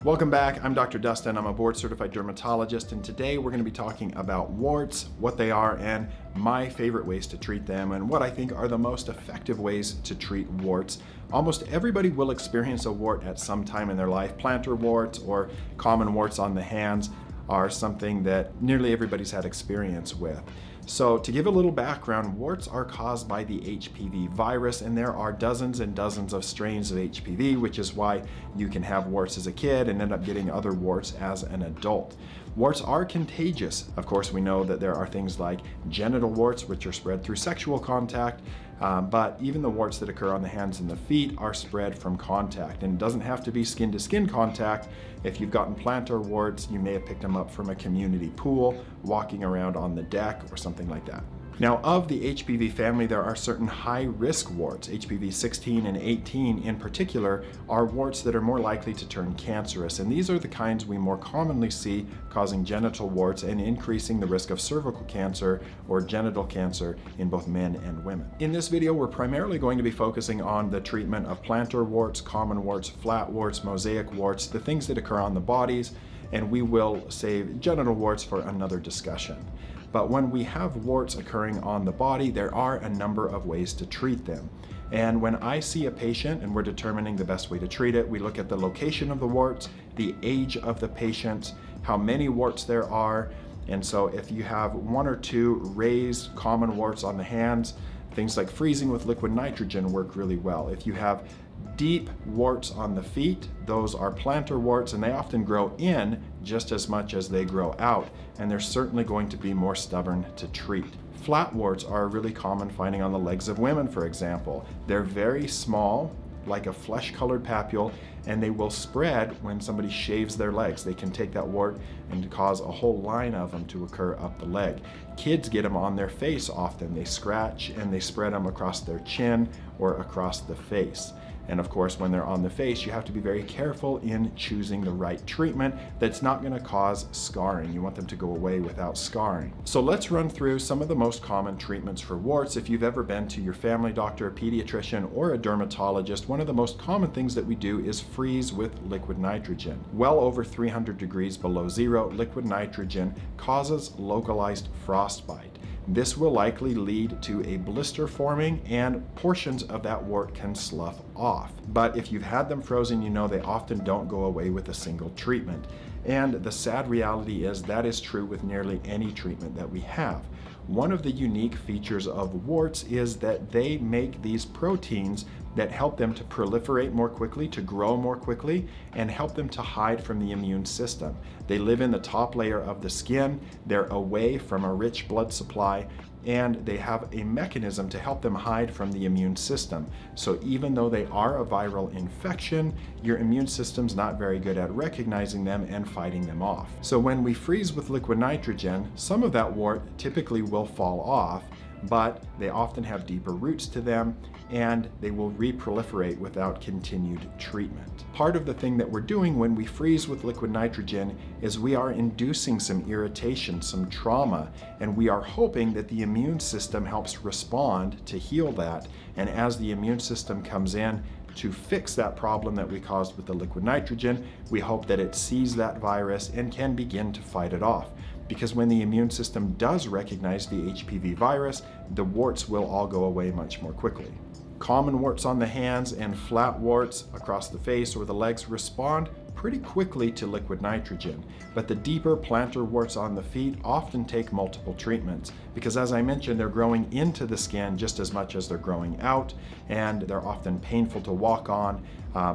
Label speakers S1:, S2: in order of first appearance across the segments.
S1: Welcome back. I'm Dr. Dustin. I'm a board-certified dermatologist, and today we're going to be talking about warts, what they are, and my favorite ways to treat them, and what I think are the most effective ways to treat warts. Almost everybody will experience a wart at some time in their life. Plantar warts or common warts on the hands are something that nearly everybody's had experience with. So to give a little background, warts are caused by the HPV virus, and there are dozens and dozens of strains of HPV, which is why you can have warts as a kid and end up getting other warts as an adult. Warts are contagious. Of course, we know that there are things like genital warts, which are spread through sexual contact, but even the warts that occur on the hands and the feet are spread from contact. And it doesn't have to be skin-to-skin contact. If you've gotten plantar warts, you may have picked them up from a community pool, walking around on the deck, or something like that. Now, of the HPV family, there are certain high-risk warts. HPV 16 and 18 in particular are warts that are more likely to turn cancerous, and these are the kinds we more commonly see causing genital warts and increasing the risk of cervical cancer or genital cancer in both men and women. In this video, we're primarily going to be focusing on the treatment of plantar warts, common warts, flat warts, mosaic warts, the things that occur on the bodies, and we will save genital warts for another discussion. But when we have warts occurring on the body, there are a number of ways to treat them. And when I see a patient and we're determining the best way to treat it, we look at the location of the warts, the age of the patient, how many warts there are. And so if you have one or two raised common warts on the hands, things like freezing with liquid nitrogen work really well. If you have deep warts on the feet, those are plantar warts, and they often grow in just as much as they grow out, and they're certainly going to be more stubborn to treat. Flat warts are really common finding on the legs of women, for example. They're very small, like a flesh-colored papule, and they will spread when somebody shaves their legs. They can take that wart and cause a whole line of them to occur up the leg. Kids get them on their face often. They scratch and they spread them across their chin or across the face. And of course, when they're on the face, you have to be very careful in choosing the right treatment that's not going to cause scarring. You want them to go away without scarring. So let's run through some of the most common treatments for warts. If you've ever been to your family doctor, a pediatrician, or a dermatologist, one of the most common things that we do is freeze with liquid nitrogen. Well over 300 degrees below zero, liquid nitrogen causes localized frostbite. This will likely lead to a blister forming, and portions of that wart can slough off. But if you've had them frozen, you know they often don't go away with a single treatment. And the sad reality is that is true with nearly any treatment that we have. One of the unique features of warts is that they make these proteins that help them to proliferate more quickly, to grow more quickly, and help them to hide from the immune system. They live in the top layer of the skin, they're away from a rich blood supply, and they have a mechanism to help them hide from the immune system. So even though they are a viral infection, your immune system's not very good at recognizing them and fighting them off. So when we freeze with liquid nitrogen, some of that wart typically will fall off, but they often have deeper roots to them, and they will reproliferate without continued treatment. Part of the thing that we're doing when we freeze with liquid nitrogen is we are inducing some irritation, some trauma, and we are hoping that the immune system helps respond to heal that. And as the immune system comes in to fix that problem that we caused with the liquid nitrogen, we hope that it sees that virus and can begin to fight it off. Because when the immune system does recognize the HPV virus, the warts will all go away much more quickly. Common warts on the hands and flat warts across the face or the legs respond pretty quickly to liquid nitrogen, but the deeper plantar warts on the feet often take multiple treatments because, as I mentioned, they're growing into the skin just as much as they're growing out, and they're often painful to walk on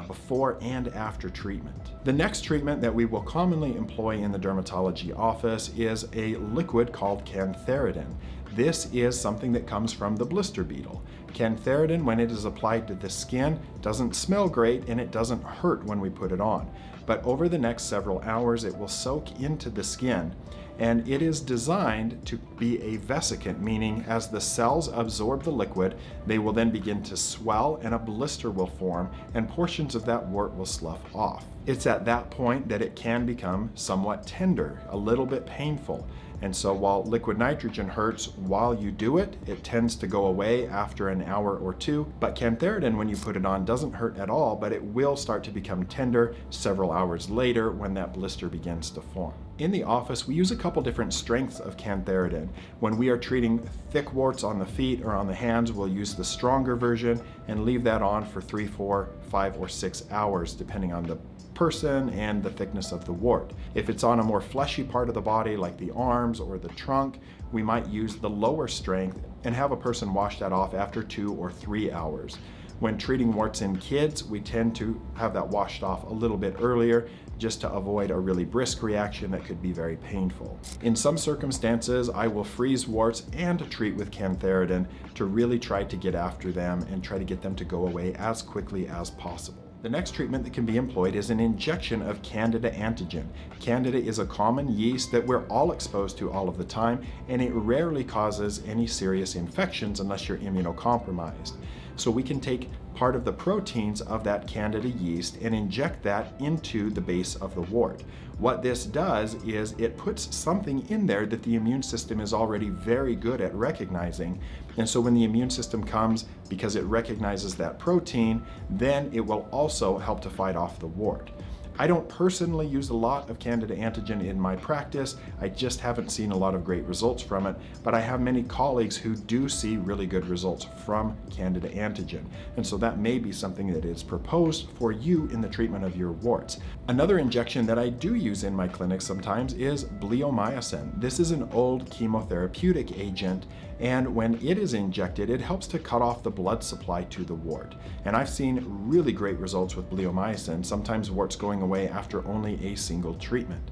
S1: before and after treatment. The next treatment that we will commonly employ in the dermatology office is a liquid called cantharidin. This is something that comes from the blister beetle. Cantharidin, when it is applied to the skin, doesn't smell great and it doesn't hurt when we put it on. But over the next several hours, it will soak into the skin, and it is designed to be a vesicant, meaning as the cells absorb the liquid, they will then begin to swell and a blister will form, and portions of that wart will slough off. It's at that point that it can become somewhat tender, a little bit painful. And so while liquid nitrogen hurts while you do it, it tends to go away after an hour or two. But cantharidin, when you put it on, doesn't hurt at all, but it will start to become tender several hours later when that blister begins to form. In the office, we use a couple different strengths of cantharidin. When we are treating thick warts on the feet or on the hands, we'll use the stronger version and leave that on for 3, 4, 5, or 6 hours, depending on the person and the thickness of the wart. If it's on a more fleshy part of the body, like the arms or the trunk, we might use the lower strength and have a person wash that off after 2 or 3 hours. When treating warts in kids, we tend to have that washed off a little bit earlier just to avoid a really brisk reaction that could be very painful. In some circumstances, I will freeze warts and treat with cantharidin to really try to get after them and try to get them to go away as quickly as possible. The next treatment that can be employed is an injection of Candida antigen. Candida is a common yeast that we're all exposed to all of the time, and it rarely causes any serious infections unless you're immunocompromised. So we can take part of the proteins of that Candida yeast and inject that into the base of the wart. What this does is it puts something in there that the immune system is already very good at recognizing. And so when the immune system comes, because it recognizes that protein, then it will also help to fight off the wart. I don't personally use a lot of Candida antigen in my practice. I just haven't seen a lot of great results from it, but I have many colleagues who do see really good results from Candida antigen. And so that may be something that is proposed for you in the treatment of your warts. Another injection that I do use in my clinic sometimes is Bleomycin. This is an old chemotherapeutic agent, and when it is injected, it helps to cut off the blood supply to the wart. And I've seen really great results with Bleomycin, sometimes warts going away after only a single treatment.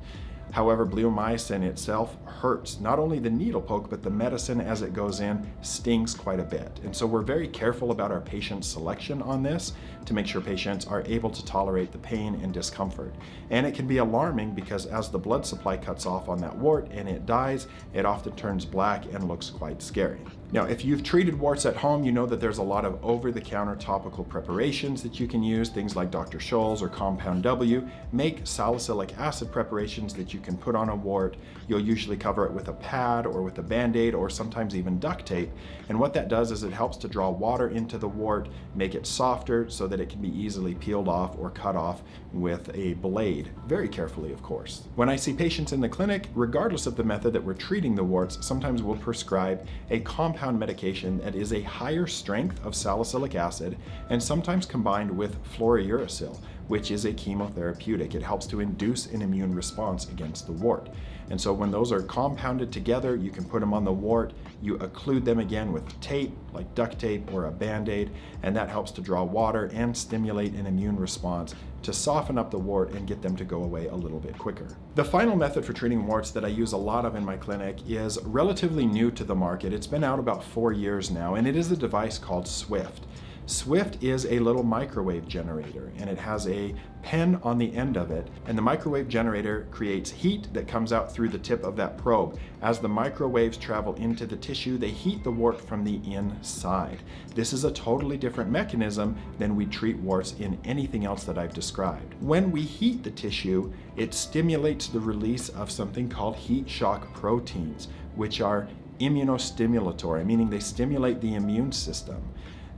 S1: However, Bleomycin itself hurts. Not only the needle poke, but the medicine as it goes in stings quite a bit. And so we're very careful about our patient selection on this to make sure patients are able to tolerate the pain and discomfort. And it can be alarming because as the blood supply cuts off on that wart and it dies, it often turns black and looks quite scary. Now, if you've treated warts at home, you know that there's a lot of over-the-counter topical preparations that you can use. Things like Dr. Scholl's or Compound W make salicylic acid preparations that you can put on a wart. You'll usually cover it with a pad or with a Band-Aid or sometimes even duct tape. And what that does is it helps to draw water into the wart, make it softer so that it can be easily peeled off or cut off with a blade, very carefully, of course. When I see patients in the clinic, regardless of the method that we're treating the warts, sometimes we'll prescribe a compound medication that is a higher strength of salicylic acid and sometimes combined with fluorouracil, which is a chemotherapeutic. It helps to induce an immune response against the wart. And so when those are compounded together, you can put them on the wart, you occlude them again with tape, like duct tape or a Band-Aid, and that helps to draw water and stimulate an immune response to soften up the wart and get them to go away a little bit quicker. The final method for treating warts that I use a lot of in my clinic is relatively new to the market. It's been out about 4 years now, and it is a device called Swift. Swift is a little microwave generator, and it has a pen on the end of it, and the microwave generator creates heat that comes out through the tip of that probe. As the microwaves travel into the tissue, they heat the wart from the inside. This is a totally different mechanism than we treat warts in anything else that I've described. When we heat the tissue, it stimulates the release of something called heat shock proteins, which are immunostimulatory, meaning they stimulate the immune system.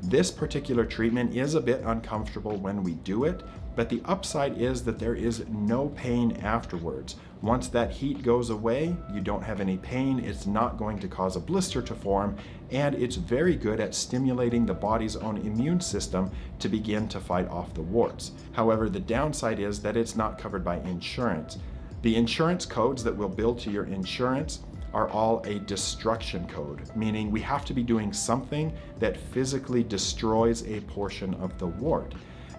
S1: This particular treatment is a bit uncomfortable when we do it, but the upside is that there is no pain afterwards. Once that heat goes away, you don't have any pain, it's not going to cause a blister to form, and it's very good at stimulating the body's own immune system to begin to fight off the warts. However, the downside is that it's not covered by insurance. The insurance codes that we'll bill to your insurance are all a destruction code, meaning we have to be doing something that physically destroys a portion of the wart.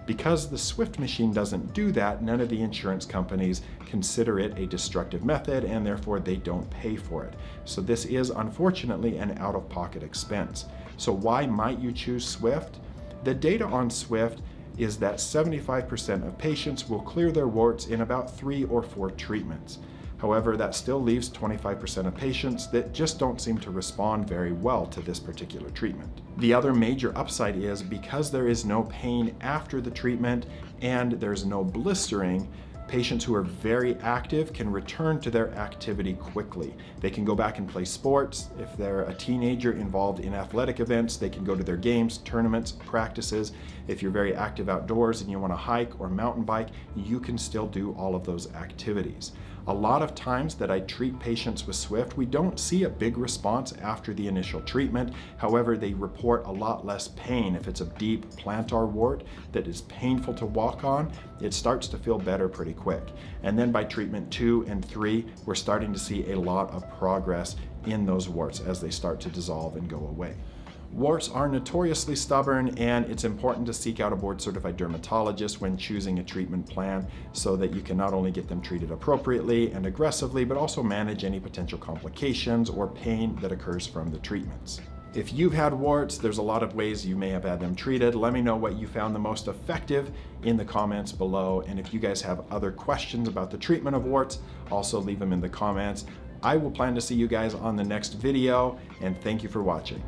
S1: Because the Swift machine doesn't do that, none of the insurance companies consider it a destructive method, and therefore they don't pay for it. So this is unfortunately an out-of-pocket expense. So why might you choose Swift? The data on Swift is that 75% of patients will clear their warts in about 3 or 4 treatments. However, that still leaves 25% of patients that just don't seem to respond very well to this particular treatment. The other major upside is because there is no pain after the treatment and there's no blistering, Patients who are very active can return to their activity quickly. They can go back and play sports. If they're a teenager involved in athletic events, they can go to their games, tournaments, practices. If you're very active outdoors and you want to hike or mountain bike, you can still do all of those activities. A lot of times that I treat patients with Swift, we don't see a big response after the initial treatment. However, they report a lot less pain. If it's a deep plantar wart that is painful to walk on, it starts to feel better pretty quick. And then by treatment 2 and 3, we're starting to see a lot of progress in those warts as they start to dissolve and go away. Warts are notoriously stubborn, and it's important to seek out a board-certified dermatologist when choosing a treatment plan so that you can not only get them treated appropriately and aggressively, but also manage any potential complications or pain that occurs from the treatments. If you've had warts, there's a lot of ways you may have had them treated. Let me know what you found the most effective in the comments below. And if you guys have other questions about the treatment of warts, also leave them in the comments. I will plan to see you guys on the next video, and thank you for watching.